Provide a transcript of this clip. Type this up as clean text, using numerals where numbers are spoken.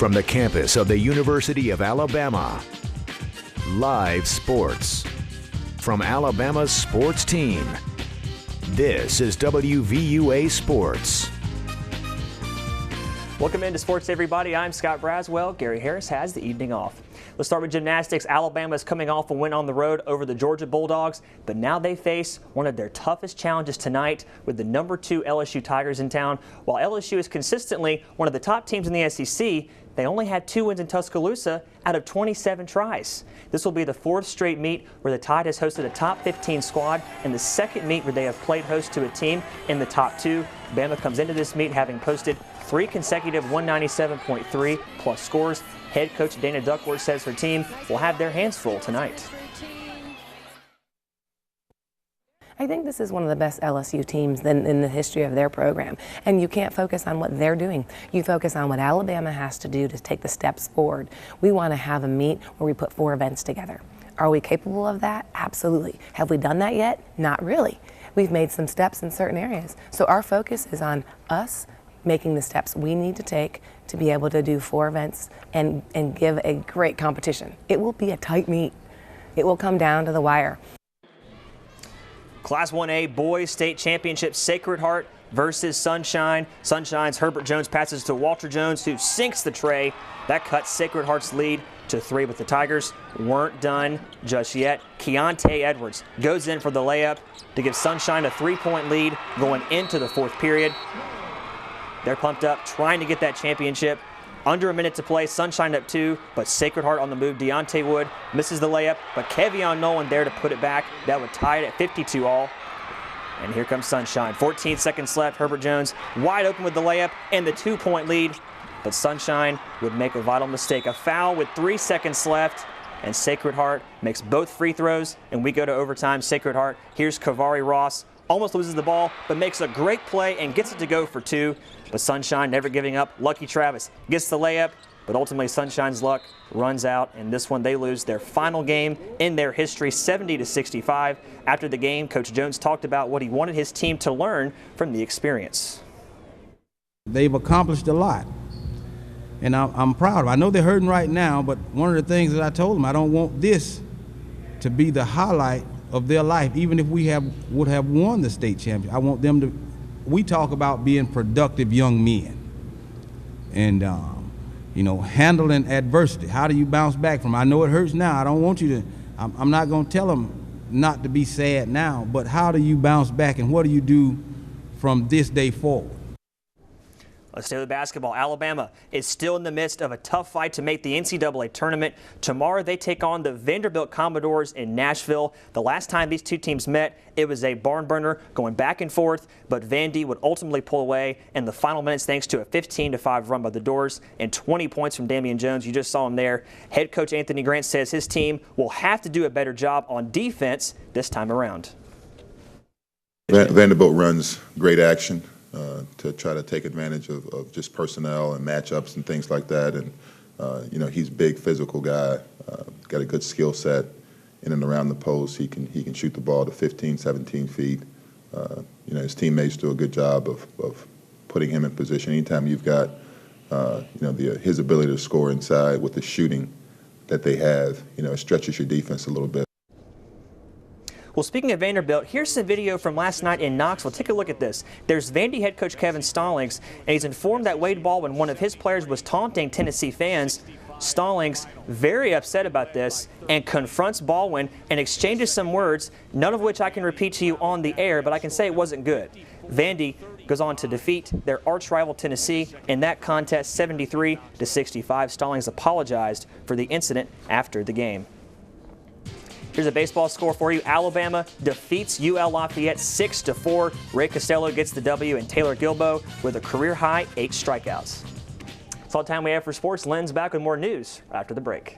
from the campus of the University of Alabama. Live sports from Alabama's sports team. This is WVUA Sports. Welcome into sports, everybody. I'm Scott Braswell. Gary Harris has the evening off. Let's start with gymnastics. Alabama is coming off a win on the road over the Georgia Bulldogs, but now they face one of their toughest challenges tonight with the number 2 LSU Tigers in town. While LSU is consistently one of the top teams in the SEC, they only had 2 wins in Tuscaloosa out of 27 tries. This will be the 4th straight meet where the Tide has hosted a top 15 squad and the 2nd meet where they have played host to a team in the top 2. Bama comes into this meet having posted 3 consecutive 197.3 plus scores. Head coach Dana Duckworth says her team will have their hands full tonight. I think this is one of the best LSU teams in the history of their program. And you can't focus on what they're doing. You focus on what Alabama has to do to take the steps forward. We want to have a meet where we put 4 events together. Are we capable of that? Absolutely. Have we done that yet? Not really. We've made some steps in certain areas. So our focus is on us making the steps we need to take to be able to do 4 events and give a great competition. It will be a tight meet. It will come down to the wire. Class 1A Boys State Championship, Sacred Heart versus Sunshine. Sunshine's Herbert Jones passes to Walter Jones, who sinks the tray. That cuts Sacred Heart's lead to 3, but the Tigers weren't done just yet. Keontae Edwards goes in for the layup to give Sunshine a 3-point lead going into the 4th period. They're pumped up, trying to get that championship. Under a minute to play, Sunshine up 2, but Sacred Heart on the move. Deontay Wood misses the layup, but Kevion Nolan there to put it back. That would tie it at 52 all. And here comes Sunshine. 14 seconds left. Herbert Jones wide open with the layup and the 2-point lead. But Sunshine would make a vital mistake. A foul with 3 seconds left. And Sacred Heart makes both free throws, and we go to overtime. Sacred Heart, here's Kavari Ross. Almost loses the ball, but makes a great play and gets it to go for 2. But Sunshine never giving up. Lucky Travis gets the layup, but ultimately Sunshine's luck runs out. And this one, they lose their final game in their history, 70-65. After the game, Coach Jones talked about what he wanted his team to learn from the experience. They've accomplished a lot, and I'm proud of them. I know they're hurting right now, but one of the things that I told them, I don't want this to be the highlight of their life. Even if we would have won the state championship, I want them to. We talk about being productive young men, and handling adversity. How do you bounce back from it? I know it hurts now. I don't want you to. I'm not going to tell them not to be sad now, but how do you bounce back, and what do you do from this day forward? Let's stay with basketball. Alabama is still in the midst of a tough fight to make the NCAA tournament. Tomorrow they take on the Vanderbilt Commodores in Nashville. The last time these two teams met, it was a barn burner going back and forth, but Vandy would ultimately pull away in the final minutes thanks to a 15-5 run by the Doors and 20 points from Damian Jones. You just saw him there. Head coach Anthony Grant says his team will have to do a better job on defense this time around. Vanderbilt runs great action. To try to take advantage of just personnel and matchups and things like that. And, he's a big physical guy, got a good skill set in and around the post. He can shoot the ball to 15, 17 feet. His teammates do a good job of putting him in position. Anytime you've got, his ability to score inside with the shooting that they have, it stretches your defense a little bit. Well, speaking of Vanderbilt, here's some video from last night in Knoxville. Take a look at this. There's Vandy head coach Kevin Stallings, and he's informed that Wade Baldwin, one of his players, was taunting Tennessee fans. Stallings, very upset about this, and confronts Baldwin and exchanges some words, none of which I can repeat to you on the air, but I can say it wasn't good. Vandy goes on to defeat their arch rival Tennessee in that contest 73-65. Stallings apologized for the incident after the game. Here's a baseball score for you. Alabama defeats UL Lafayette 6-4. Ray Costello gets the W, and Taylor Gilbo with a career-high 8 strikeouts. That's all the time we have for sports. Len's back with more news after the break.